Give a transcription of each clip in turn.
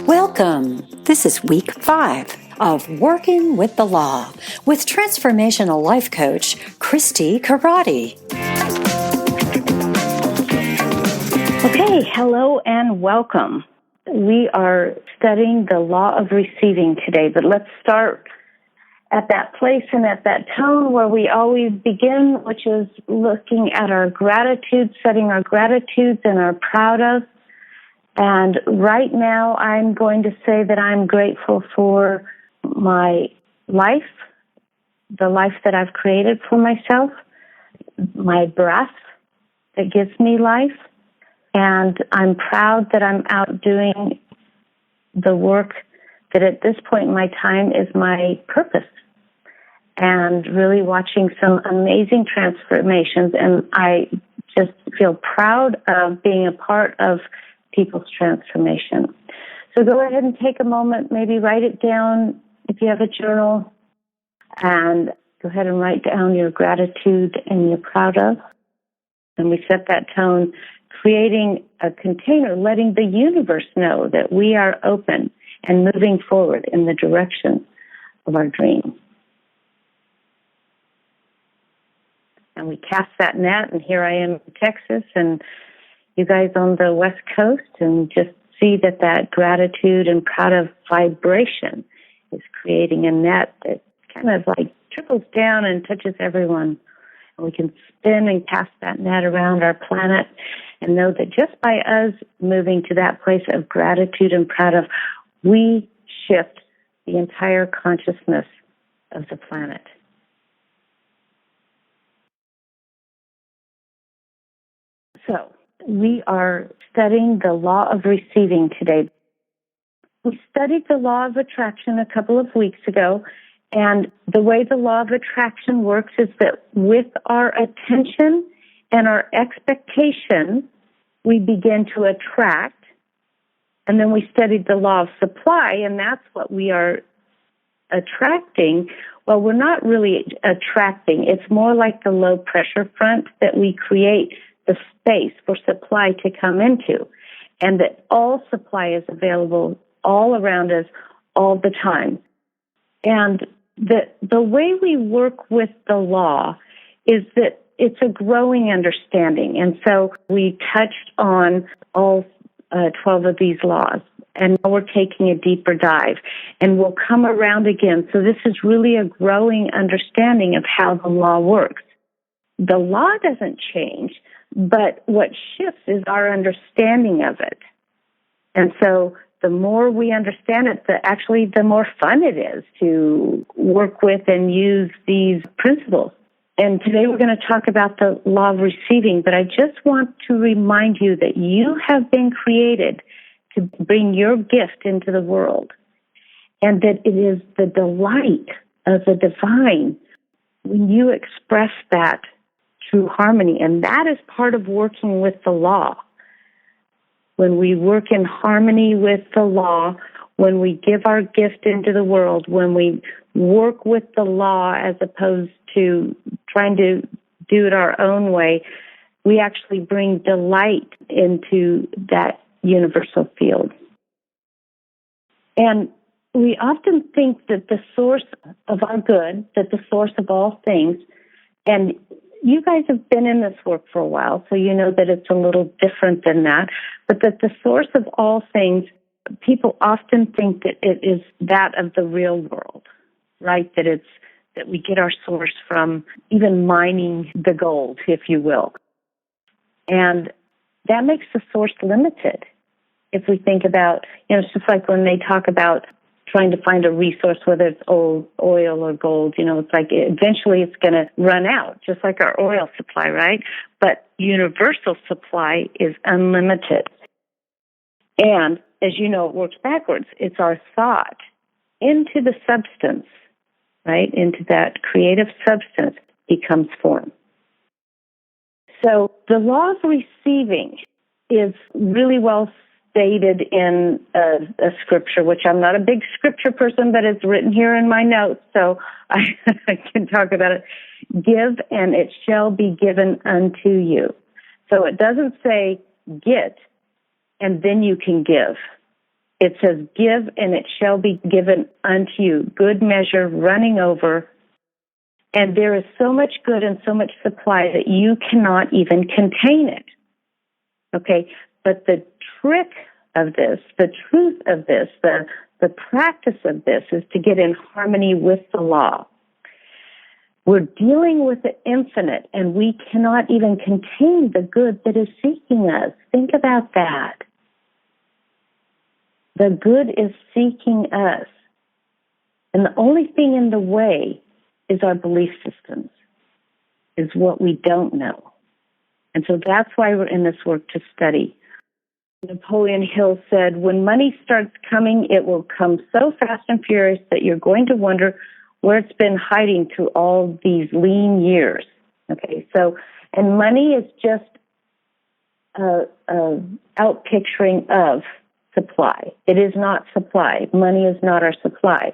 Welcome. This is week 5 of Working with the Law with transformational life coach Christi Corradi. Okay, hello and welcome. We are studying the law of receiving today, but let's start at that place and at that tone where we always begin, which is looking at our gratitude, setting our gratitudes and our proud of. And right now I'm going to say that I'm grateful for my life, the life that I've created for myself, my breath that gives me life, and I'm proud that I'm out doing the work that at this point in my time is my purpose, and really watching some amazing transformations. And I just feel proud of being a part of people's transformation. So go ahead and take a moment, maybe write it down if you have a journal, and go ahead and write down your gratitude and you're proud of. And we set that tone, creating a container, letting the universe know that we are open and moving forward in the direction of our dream. And we cast that net, and here I am in Texas, and you guys on the West Coast, and just see that gratitude and proud of vibration is creating a net that kind of like trickles down and touches everyone. And we can spin and cast that net around our planet and know that just by us moving to that place of gratitude and proud of, we shift the entire consciousness of the planet. So, we are studying the law of receiving today. We studied the law of attraction a couple of weeks ago, and the way the law of attraction works is that with our attention and our expectation, we begin to attract. And then we studied the law of supply, and that's what we are attracting. Well, we're not really attracting. It's more like the low pressure front that we create the space for supply to come into, and that all supply is available all around us all the time. And the way we work with the law is that it's a growing understanding. And so we touched on all 12 of these laws, and now we're taking a deeper dive, and we'll come around again. So this is really a growing understanding of how the law works. The law doesn't change, but what shifts is our understanding of it. And so the more we understand it, the more fun it is to work with and use these principles. And today we're going to talk about the law of receiving, but I just want to remind you that you have been created to bring your gift into the world, and that it is the delight of the divine when you express that through harmony. And that is part of working with the law. When we work in harmony with the law, when we give our gift into the world, when we work with the law as opposed to trying to do it our own way, we actually bring delight into that universal field. And we often think that the source of our good, that the source of all things, and you guys have been in this work for a while, so you know that it's a little different than that, but that the source of all things, people often think that it is that of the real world, right? That we get our source from even mining the gold, if you will. And that makes the source limited. If we think about, it's just like when they talk about trying to find a resource, whether it's oil or gold, it's like eventually it's going to run out, just like our oil supply, right? But universal supply is unlimited. And as you know, it works backwards. It's our thought into the substance, right? Into that creative substance becomes form. So the law of receiving is really well stated in a scripture, which I'm not a big scripture person, but it's written here in my notes, so I can talk about it. Give, and it shall be given unto you. So it doesn't say get and then you can give. It says give and it shall be given unto you. Good measure, running over. And there is so much good and so much supply that you cannot even contain it. Okay? But the trick of this, the truth of this, the practice of this is to get in harmony with the law. We're dealing with the infinite, and we cannot even contain the good that is seeking us. Think about that. The good is seeking us. And the only thing in the way is our belief systems, is what we don't know. And so that's why we're in this work to study. Napoleon Hill said, when money starts coming, it will come so fast and furious that you're going to wonder where it's been hiding through all these lean years. Okay, so, and money is just outpicturing of supply. It is not supply. Money is not our supply.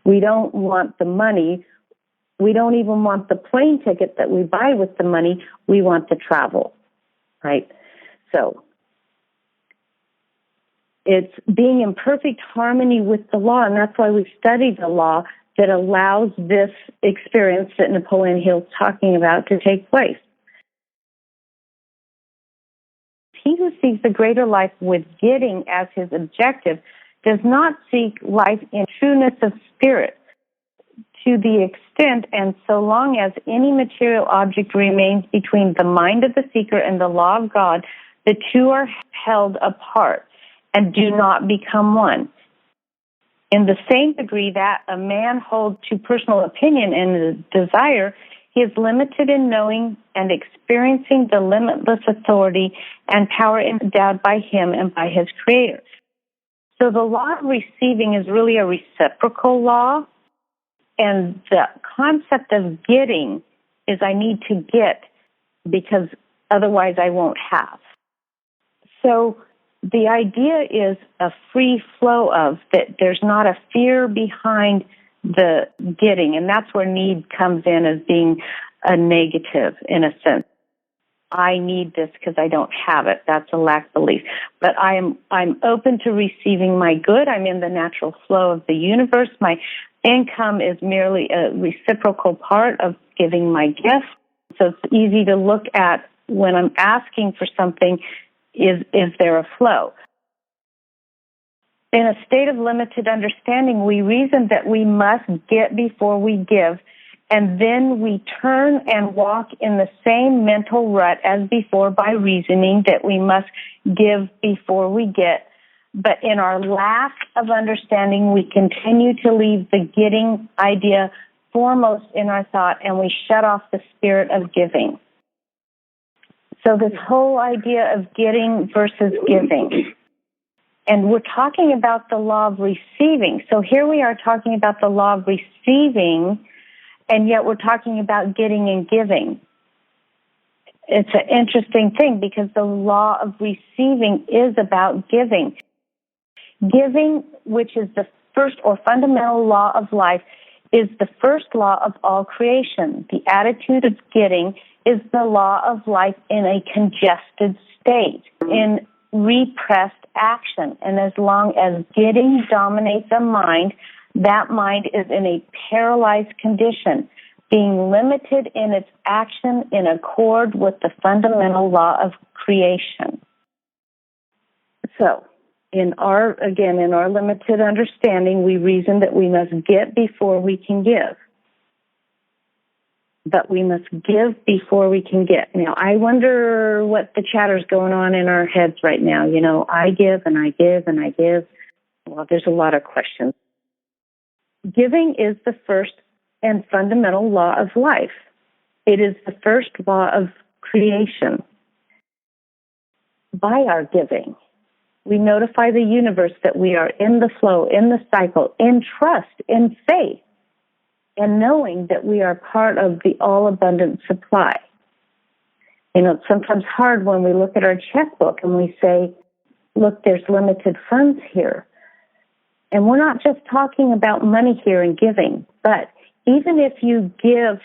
We don't want the money. We don't even want the plane ticket that we buy with the money. We want the travel, right? So it's being in perfect harmony with the law, and that's why we study the law that allows this experience that Napoleon Hill's talking about to take place. He who seeks a greater life with getting as his objective does not seek life in trueness of spirit. To the extent and so long as any material object remains between the mind of the seeker and the law of God, the two are held apart and do not become one. In the same degree that a man holds to personal opinion and desire, he is limited in knowing and experiencing the limitless authority and power endowed by him and by his Creator. So the law of receiving is really a reciprocal law, and the concept of getting is I need to get because otherwise I won't have. So the idea is a free flow of that. There's not a fear behind the getting, and that's where need comes in as being a negative in a sense. I need this because I don't have it. That's a lack of belief. But I'm open to receiving my good. I'm in the natural flow of the universe. My income is merely a reciprocal part of giving my gift. So it's easy to look at when I'm asking for something. Is there a flow? In a state of limited understanding, we reason that we must get before we give, and then we turn and walk in the same mental rut as before by reasoning that we must give before we get. But in our lack of understanding, we continue to leave the getting idea foremost in our thought, and we shut off the spirit of giving. So this whole idea of getting versus giving. And we're talking about the law of receiving. So here we are talking about the law of receiving, and yet we're talking about getting and giving. It's an interesting thing because the law of receiving is about giving. Giving, which is the first or fundamental law of life, is the first law of all creation. The attitude of getting is the law of life in a congested state, in repressed action. And as long as getting dominates a mind, that mind is in a paralyzed condition, being limited in its action in accord with the fundamental law of creation. So, in our limited understanding, we reason that we must get before we can give. But we must give before we can get. Now, I wonder what the chatter's going on in our heads right now. You know, I give and I give and I give. Well, there's a lot of questions. Giving is the first and fundamental law of life. It is the first law of creation. By our giving, we notify the universe that we are in the flow, in the cycle, in trust, in faith, and knowing that we are part of the all-abundant supply. You know, it's sometimes hard when we look at our checkbook and we say, look, there's limited funds here. And we're not just talking about money here and giving, but even if you give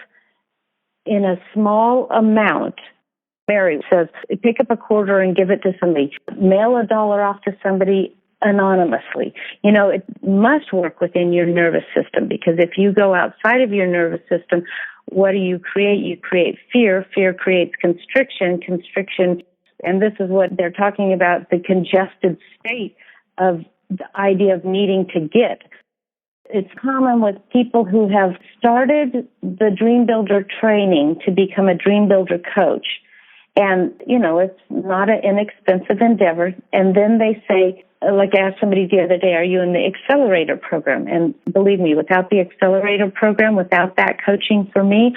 in a small amount, Mary says, pick up a quarter and give it to somebody. Mail $1 off to somebody anonymously. It must work within your nervous system, because if you go outside of your nervous system, what do you create? You create fear. Fear creates constriction. Constriction, and this is what they're talking about, the congested state of the idea of needing to get. It's common with people who have started the Dream Builder training to become a Dream Builder coach. And, it's not an inexpensive endeavor. And then they say, like I asked somebody the other day, are you in the accelerator program? And believe me, without the accelerator program, without that coaching for me,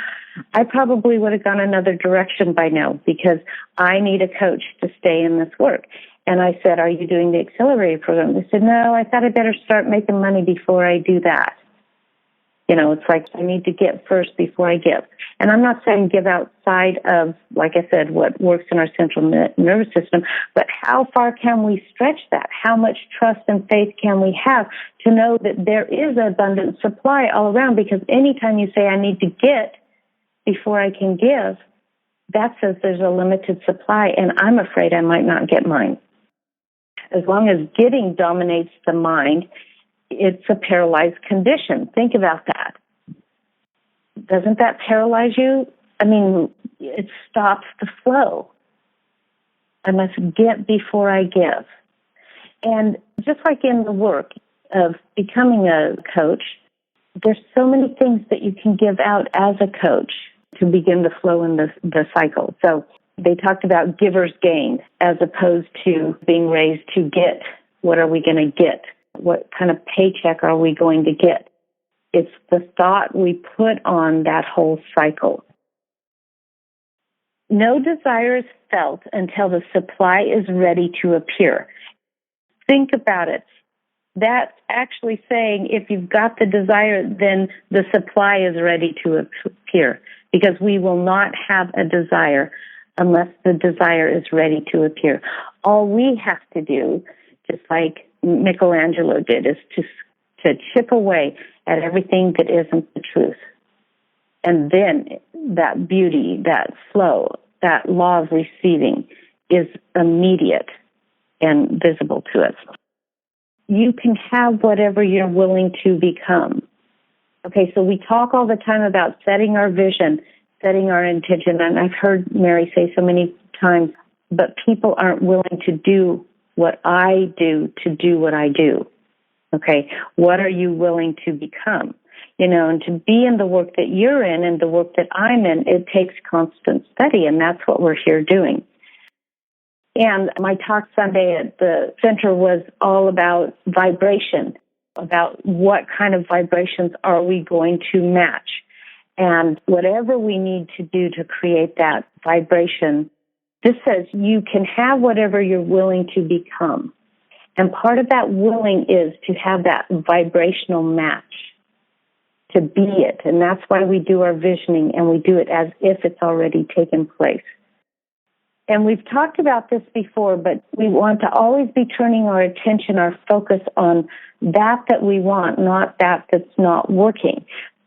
I probably would have gone another direction by now, because I need a coach to stay in this work. And I said, are you doing the accelerator program? They said, no, I thought I'd better start making money before I do that. It's like I need to get first before I give. And I'm not saying give outside of, like I said, what works in our central nervous system, but how far can we stretch that? How much trust and faith can we have to know that there is abundant supply all around? Because anytime you say I need to get before I can give, that says there's a limited supply, and I'm afraid I might not get mine. As long as getting dominates the mind, it's a paralyzed condition. Think about that. Doesn't that paralyze you? It stops the flow. I must get before I give. And just like in the work of becoming a coach, there's so many things that you can give out as a coach to begin the flow in the cycle. So they talked about giver's gain as opposed to being raised to get. What are we going to get? What kind of paycheck are we going to get? It's the thought we put on that whole cycle. No desire is felt until the supply is ready to appear. Think about it. That's actually saying if you've got the desire, then the supply is ready to appear, because we will not have a desire unless the desire is ready to appear. All we have to do, just like Michelangelo did, is to chip away at everything that isn't the truth. And then that beauty, that flow, that law of receiving is immediate and visible to us. You can have whatever you're willing to become. Okay, so we talk all the time about setting our vision, setting our intention, and I've heard Mary say so many times, but people aren't willing to do what I do to do what I do. Okay, what are you willing to become? And to be in the work that you're in and the work that I'm in, it takes constant study, and that's what we're here doing. And my talk Sunday at the center was all about vibration, about what kind of vibrations are we going to match. And whatever we need to do to create that vibration, this says you can have whatever you're willing to become. And part of that willing is to have that vibrational match, to be it. And that's why we do our visioning, and we do it as if it's already taken place. And we've talked about this before, but we want to always be turning our attention, our focus on that we want, not that's not working.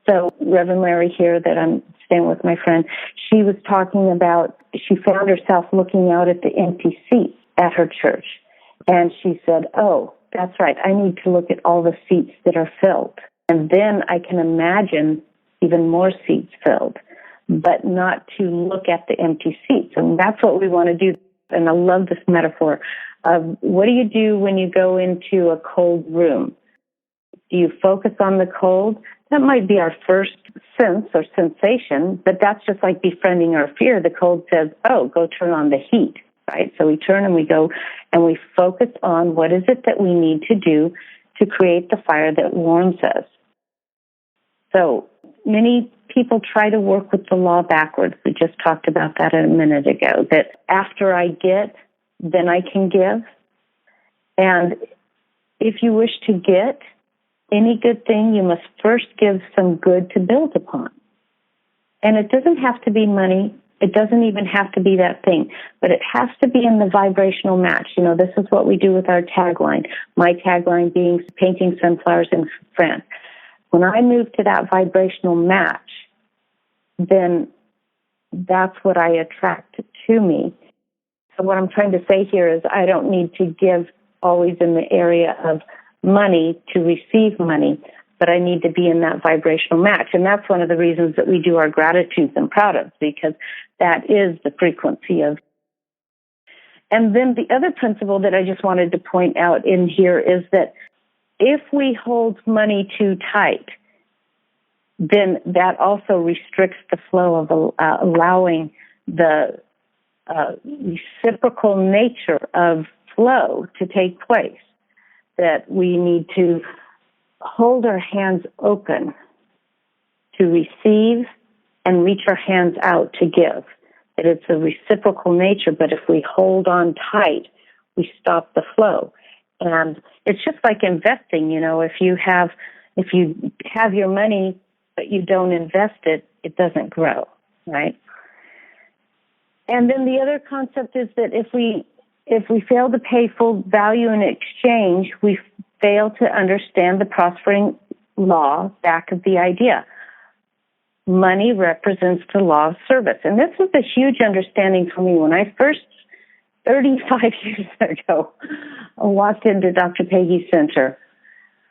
So Reverend Larry here, that I'm staying with my friend, she was talking about, she found herself looking out at the empty seats at her church. And she said, oh, that's right, I need to look at all the seats that are filled. And then I can imagine even more seats filled, but not to look at the empty seats. And that's what we want to do. And I love this metaphor of what do you do when you go into a cold room? Do you focus on the cold? That might be our first sense or sensation, but that's just like befriending our fear. The cold says, oh, go turn on the heat, right? So we turn and we go and we focus on what is it that we need to do to create the fire that warms us. So many people try to work with the law backwards. We just talked about that a minute ago, that after I get, then I can give. And if you wish to get any good thing, you must first give some good to build upon. And it doesn't have to be money. It doesn't even have to be that thing, but it has to be in the vibrational match. This is what we do with our tagline. My tagline being painting sunflowers in France. When I move to that vibrational match, then that's what I attract to me. So what I'm trying to say here is I don't need to give always in the area of money to receive money, but I need to be in that vibrational match. And that's one of the reasons that we do our gratitudes and proud of, because that is the frequency of. And then the other principle that I just wanted to point out in here is that if we hold money too tight, then that also restricts the flow of allowing the reciprocal nature of flow to take place. That we need to hold our hands open to receive and reach our hands out to give. That it's a reciprocal nature, but if we hold on tight, we stop the flow. And it's just like investing, if you have your money but you don't invest it, it doesn't grow, right? And then the other concept is that if we fail to pay full value in exchange, we fail to understand the prospering law back of the idea. Money represents the law of service. And this was a huge understanding for me when I first, 35 years ago, walked into Dr. Peggy's center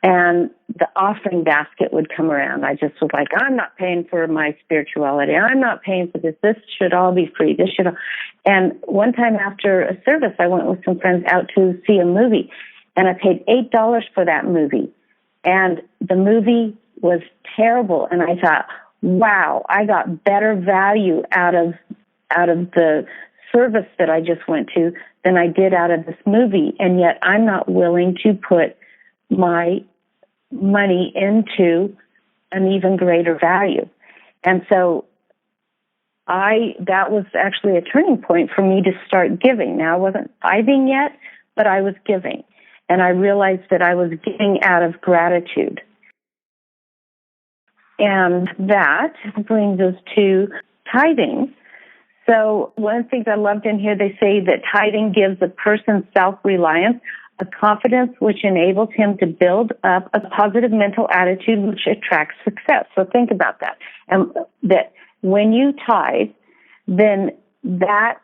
and the offering basket would come around. I just was like, I'm not paying for my spirituality. I'm not paying for this. This should all be free. This should all. And one time after a service, I went with some friends out to see a movie, and I paid $8 for that movie. And the movie was terrible. And I thought, wow, I got better value out of the service that I just went to than I did out of this movie. And yet I'm not willing to put my money into an even greater value. And so that was actually a turning point for me to start giving. Now, I wasn't tithing yet, but I was giving. And I realized that I was giving out of gratitude. And that brings us to tithing. So one of the things I loved in here, they say that tithing gives a person self-reliance, a confidence which enables him to build up a positive mental attitude which attracts success. So think about that. And that when you tithe, then that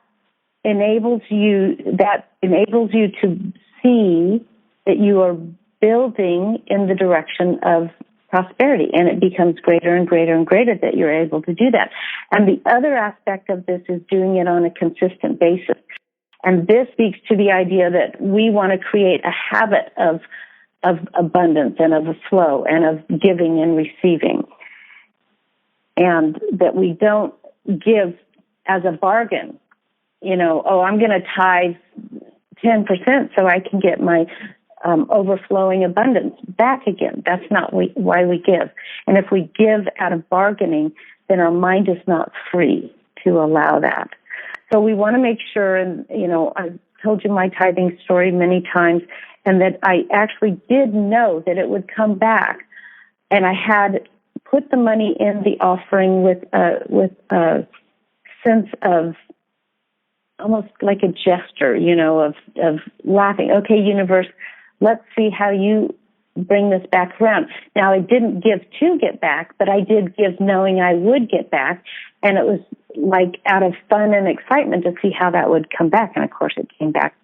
enables you to see that you are building in the direction of prosperity, and it becomes greater and greater and greater that you're able to do that. And the other aspect of this is doing it on a consistent basis. And this speaks to the idea that we want to create a habit of abundance and of a flow and of giving and receiving. And that we don't give as a bargain, I'm going to tithe 10% so I can get my overflowing abundance back again. That's not why we give. And if we give out of bargaining, then our mind is not free to allow that. So we want to make sure, and, I've told you my tithing story many times, and that I actually did know that it would come back. And I had put the money in the offering with a sense of almost like a gesture, of laughing. Okay, universe, let's see how you bring this back around. Now, I didn't give to get back, but I did give knowing I would get back. And it was like out of fun and excitement to see how that would come back. And of course it came back.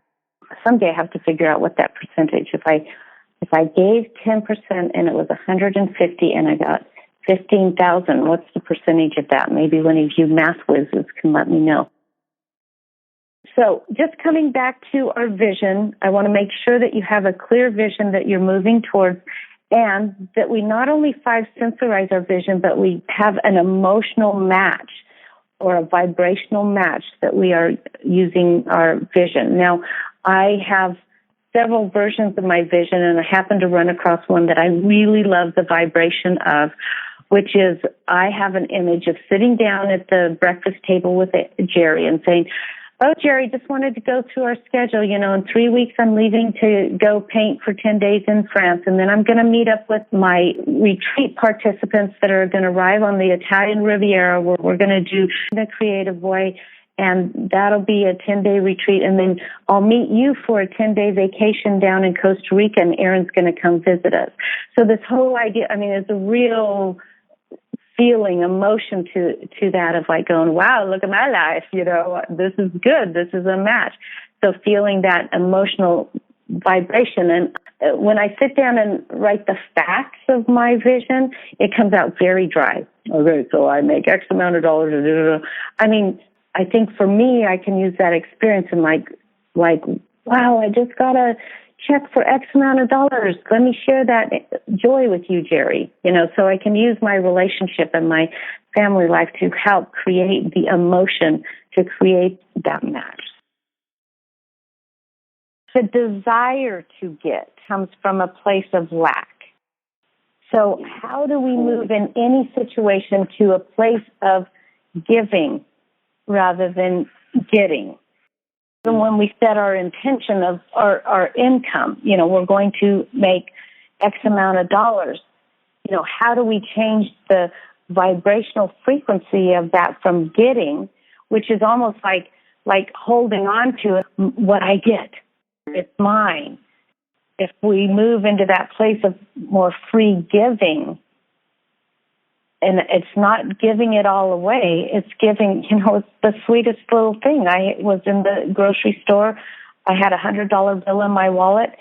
Someday I have to figure out what that percentage, if I gave 10% and it was 150 and I got 15,000, what's the percentage of that? Maybe one of you math whizzes can let me know. So just coming back to our vision, I want to make sure that you have a clear vision that you're moving towards, and that we not only five-sensorize our vision, but we have an emotional match or a vibrational match that we are using our vision. Now, I have several versions of my vision, and I happen to run across one that I really love the vibration of, which is I have an image of sitting down at the breakfast table with Jerry and saying, oh, Jerry, just wanted to go through our schedule. In 3 weeks I'm leaving to go paint for 10 days in France, and then I'm going to meet up with my retreat participants that are going to arrive on the Italian Riviera, where we're going to do in a creative way, and that'll be a 10-day retreat, and then I'll meet you for a 10-day vacation down in Costa Rica, and Aaron's going to come visit us. So this whole idea, it's a real feeling, emotion to that of like going, wow, look at my life, this is good, this is a match. So feeling that emotional vibration. And when I sit down and write the facts of my vision, it comes out very dry. Okay, so I make X amount of dollars. I mean, I think for me, I can use that experience and like, wow, I just got a check for X amount of dollars. Let me share that joy with you, Jerry. So I can use my relationship and my family life to help create the emotion to create that match. The desire to get comes from a place of lack. So how do we move in any situation to a place of giving rather than getting? And when we set our intention of our income, we're going to make X amount of dollars, how do we change the vibrational frequency of that from getting, which is almost like holding on to what I get. It's mine. If we move into that place of more free giving, and it's not giving it all away, it's giving, it's the sweetest little thing. I was in the grocery store. I had $100 bill in my wallet,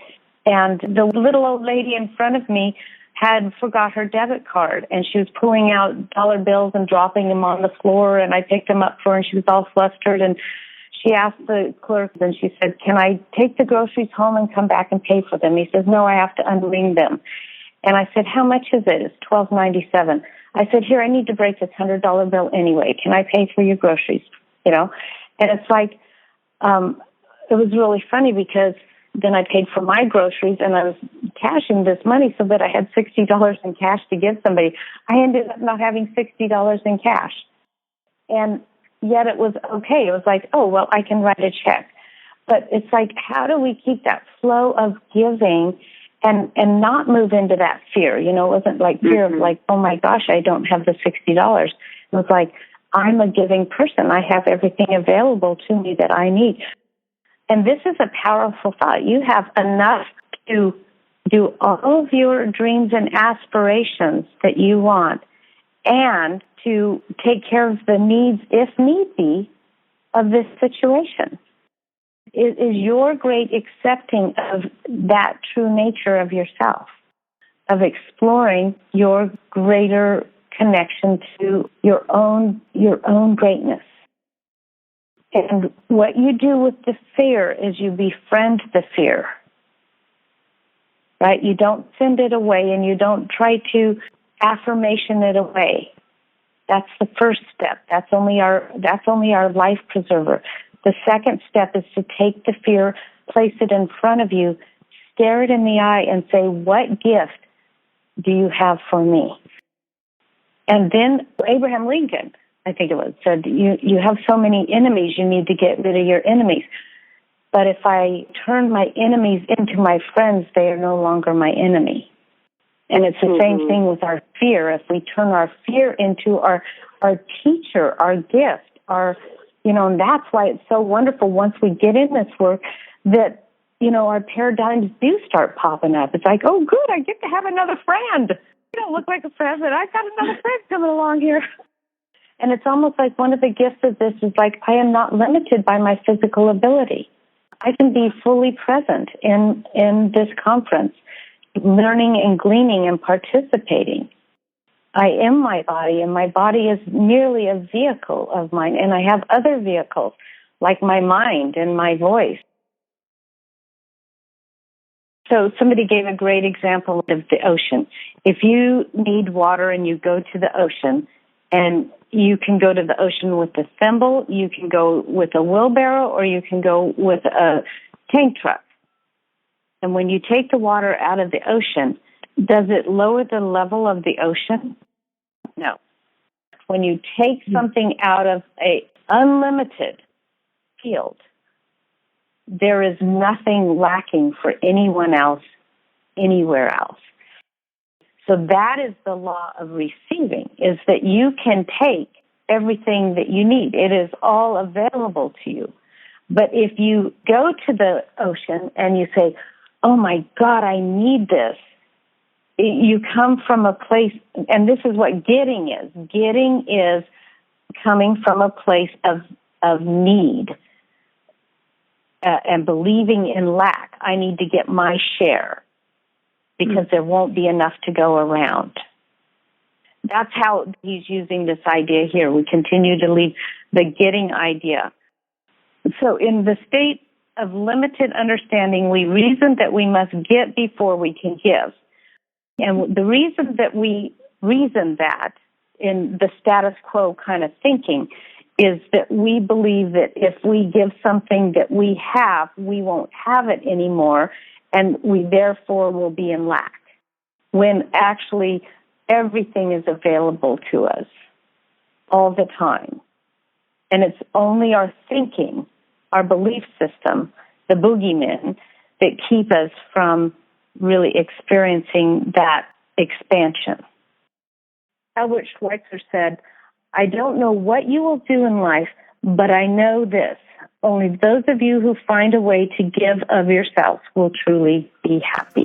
and the little old lady in front of me had forgot her debit card, and she was pulling out dollar bills and dropping them on the floor, and I picked them up for her, and she was all flustered, and she asked the clerk, and she said, can I take the groceries home and come back and pay for them? He says, no, I have to unring them. And I said, how much is it? It's $12.97. I said, here, I need to break this $100 bill anyway. Can I pay for your groceries? And it's like, it was really funny because then I paid for my groceries and I was cashing this money so that I had $60 in cash to give somebody. I ended up not having $60 in cash. And yet it was okay. It was like, oh, well, I can write a check. But it's like, how do we keep that flow of giving and not move into that fear? It wasn't like fear of like, oh my gosh, I don't have the $60. It was like, I'm a giving person. I have everything available to me that I need. And this is a powerful thought. You have enough to do all of your dreams and aspirations that you want and to take care of the needs, if need be, of this situation. It is your great accepting of that true nature of yourself, of exploring your greater connection to your own greatness. And what you do with the fear is you befriend the fear, right? You don't send it away and you don't try to affirmation it away. That's the first step. That's only our life preserver. The second step is to take the fear, place it in front of you, stare it in the eye and say, what gift do you have for me? And then Abraham Lincoln, I think it was, said, you have so many enemies, you need to get rid of your enemies. But if I turn my enemies into my friends, they are no longer my enemy. And it's the same thing with our fear. If we turn our fear into our teacher, our gift, and that's why it's so wonderful once we get in this work that, our paradigms do start popping up. It's like, oh, good, I get to have another friend. You don't look like a friend, but I've got another friend coming along here. And it's almost like one of the gifts of this is like, I am not limited by my physical ability. I can be fully present in this conference, learning and gleaning and participating. I am my body, and my body is merely a vehicle of mine, and I have other vehicles, like my mind and my voice. So somebody gave a great example of the ocean. If you need water and you go to the ocean, and you can go to the ocean with a thimble, you can go with a wheelbarrow, or you can go with a tank truck. And when you take the water out of the ocean, does it lower the level of the ocean? No. When you take something out of an unlimited field, there is nothing lacking for anyone else, anywhere else. So that is the law of receiving, is that you can take everything that you need. It is all available to you. But if you go to the ocean and you say, oh my God, I need this, you come from a place, and this is what getting is. Getting is coming from a place of need and believing in lack. I need to get my share because there won't be enough to go around. That's how he's using this idea here. We continue to leave the getting idea. So in the state of limited understanding, we reason that we must get before we can give. And the reason that we reason that in the status quo kind of thinking is that we believe that if we give something that we have, we won't have it anymore, and we therefore will be in lack, when actually everything is available to us all the time. And it's only our thinking, our belief system, the boogeymen, that keep us from really experiencing that expansion. Albert Schweitzer said, "I don't know what you will do in life, but I know this. Only those of you who find a way to give of yourself will truly be happy."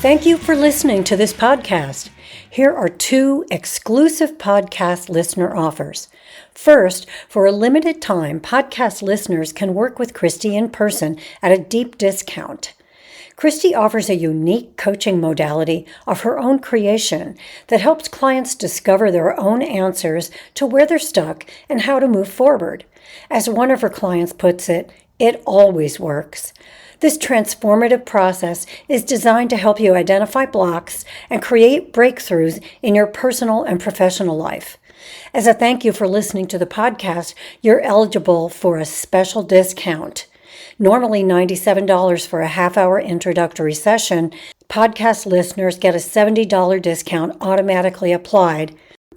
Thank you for listening to this podcast. Here are 2 exclusive podcast listener offers. First, for a limited time, podcast listeners can work with Christi in person at a deep discount. Christi offers a unique coaching modality of her own creation that helps clients discover their own answers to where they're stuck and how to move forward. As one of her clients puts it, it always works. This transformative process is designed to help you identify blocks and create breakthroughs in your personal and professional life. As a thank you for listening to the podcast, you're eligible for a special discount. Normally $97 for a half-hour introductory session, podcast listeners get a $70 discount automatically applied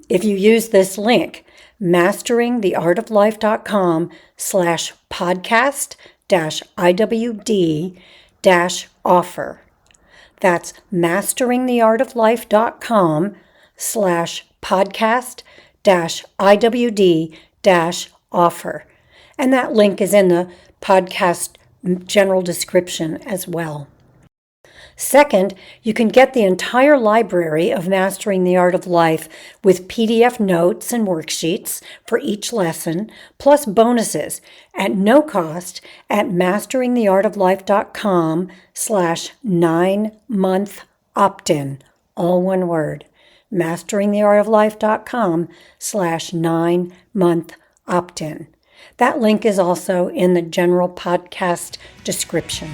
if you use this link, masteringtheartoflife.com/podcast-IWD-offer. That's masteringtheartoflife.com/podcast-IWD-offer. And that link is in the podcast general description as well. Second, you can get the entire library of Mastering the Art of Life with PDF notes and worksheets for each lesson, plus bonuses at no cost at masteringtheartoflife.com/9-month opt-in, all one word, masteringtheartoflife.com/9-month opt-in. That link is also in the general podcast description.